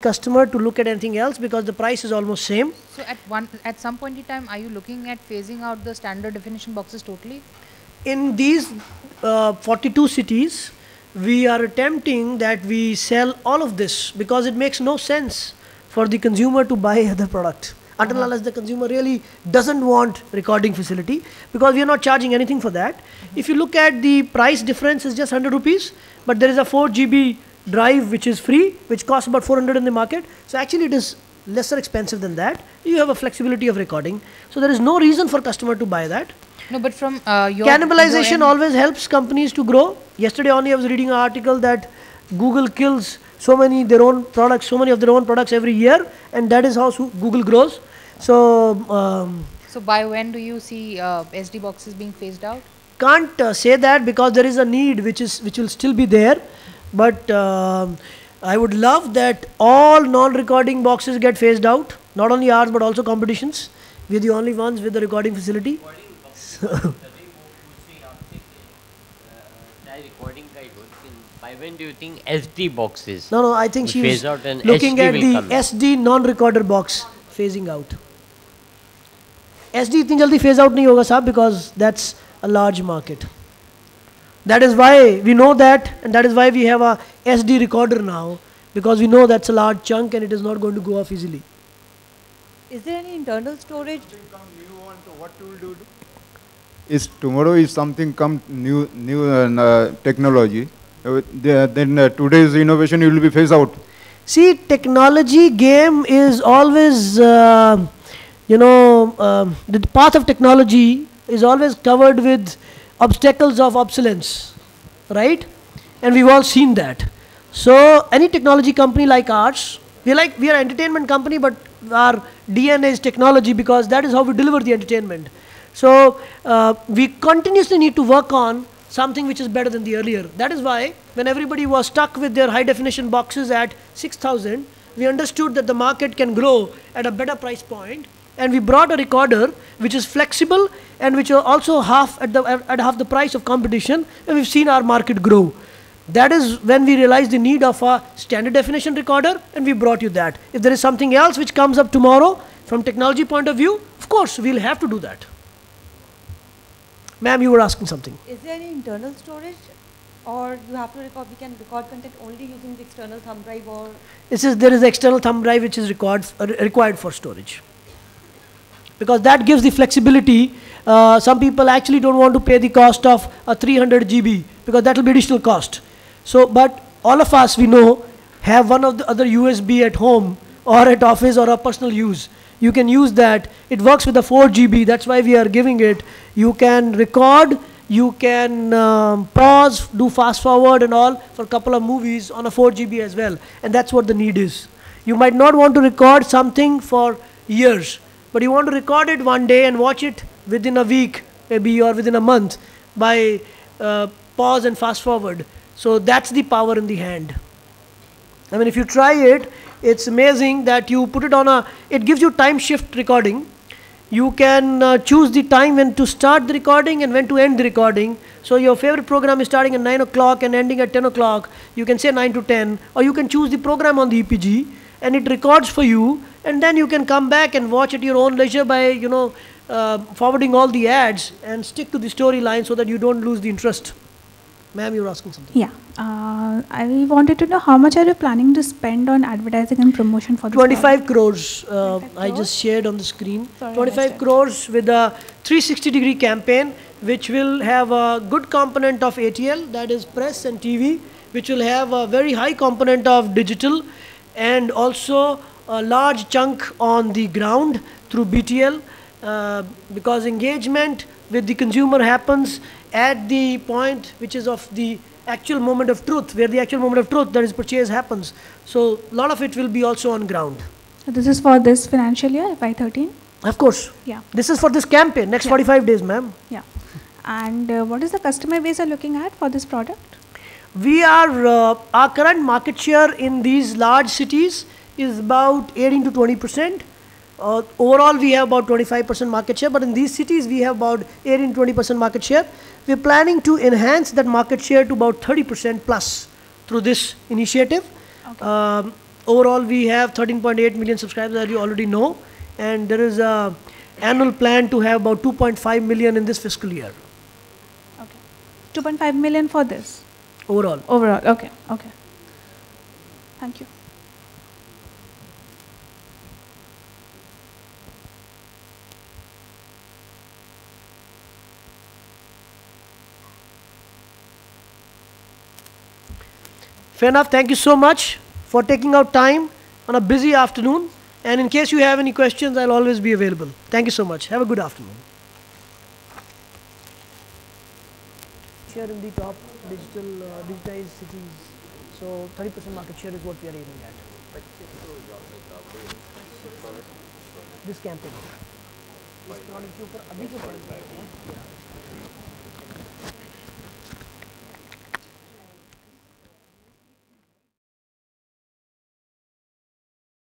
customer to look at anything else because the price is almost same. So at some point in time, are you looking at phasing out the standard definition boxes totally? In these 42 cities, we are attempting that we sell all of this because it makes no sense for the consumer to buy other product until unless the consumer really doesn't want recording facility, because we are not charging anything for that. If you look at the price difference is just 100 rupees, but there is a 4 GB drive which is free, which costs about 400 in the market. So actually it is lesser expensive than that. You have a flexibility of recording. So there is no reason for customer to buy that. No, but from cannibalization always helps companies to grow. Yesterday only I was reading an article that Google kills so many of their own products every year, and that is how Google grows. So so by when do you see SD boxes being phased out? Can't say that because there is a need which will still be there, but I would love that all non-recording boxes get phased out, not only ours but also competitions. We are the only ones with the recording facility. By when do you think SD boxes? No, I think she's looking at the SD non-recorder box phasing out. SD itni jaldi phase out nahi hoga sahab, because that's a large market. That is why we know that, and that is why we have a SD recorder now, because we know that's a large chunk and it is not going to go off easily. Is there any internal storage? What you will do is tomorrow is something come new technology. Then today's innovation will be phased out. See, technology game is always, the path of technology is always covered with obstacles of obsolescence, right? And we've all seen that. So any technology company like ours, we are an entertainment company, but our DNA is technology because that is how we deliver the entertainment. So we continuously need to work on something which is better than the earlier. That is why when everybody was stuck with their high definition boxes at 6,000, we understood that the market can grow at a better price point, and we brought a recorder which is flexible and which are also at half the price of competition, and we've seen our market grow. That is when we realized the need of a standard definition recorder, and we brought you that. If there is something else which comes up tomorrow from technology point of view, of course we'll have to do that. Ma'am, you were asking something. Is there any internal storage, or you have to record? We can record content only using the external thumb drive, or there is the external thumb drive which is required for storage, because that gives the flexibility. Some people actually don't want to pay the cost of a 300 GB because that will be additional cost. So, but all of us, we know, have one of the other USB at home or at office or a personal use. You can use that. It works with the 4 GB. That's why we are giving it. You can record, you can pause, do fast forward and all for a couple of movies on a 4 GB as well. And that's what the need is. You might not want to record something for years, but you want to record it one day and watch it within a week, maybe, or within a month by pause and fast forward. So that's the power in the hand. I mean, if you try it, it's amazing that you put it on it gives you time shift recording. You can choose the time when to start the recording and when to end the recording. So your favorite program is starting at 9 o'clock and ending at 10 o'clock. You can say 9 to 10, or you can choose the program on the EPG and it records for you, and then you can come back and watch at your own leisure by, forwarding all the ads and stick to the storyline so that you don't lose the interest. Ma'am, you were asking something. Yeah. I wanted to know how much are you planning to spend on advertising and promotion for this 25 crores. I just shared on the screen. Sorry, 25 crores with a 360-degree campaign, which will have a good component of ATL, that is press and TV, which will have a very high component of digital, and also a large chunk on the ground through BTL, because engagement with the consumer happens at the point which is of the actual moment of truth, where the actual moment of truth, that is purchase, happens. So a lot of it will be also on ground. So this is for this financial year, FY13? Of course. Yeah. This is for this campaign, next 45 days, ma'am. Yeah. And what is the customer base you're looking at for this product? We are, our current market share in these large cities is about 18 to 20%. Overall, we have about 25% market share, but in these cities, we have about 18 to 20% market share. We're planning to enhance that market share to about 30% plus through this initiative. Okay. Overall, we have 13.8 million subscribers, as you already know, and there is a annual plan to have about 2.5 million in this fiscal year. Okay. 2.5 million for this? Overall. Overall, okay, okay. Thank you. Fair enough. Thank you so much for taking out time on a busy afternoon. And in case you have any questions, I'll always be available. Thank you so much. Have a good afternoon. Share in the top digitized cities. So 30% market share is what we are aiming at. This campaign. इस product के ऊपर अभी जो product है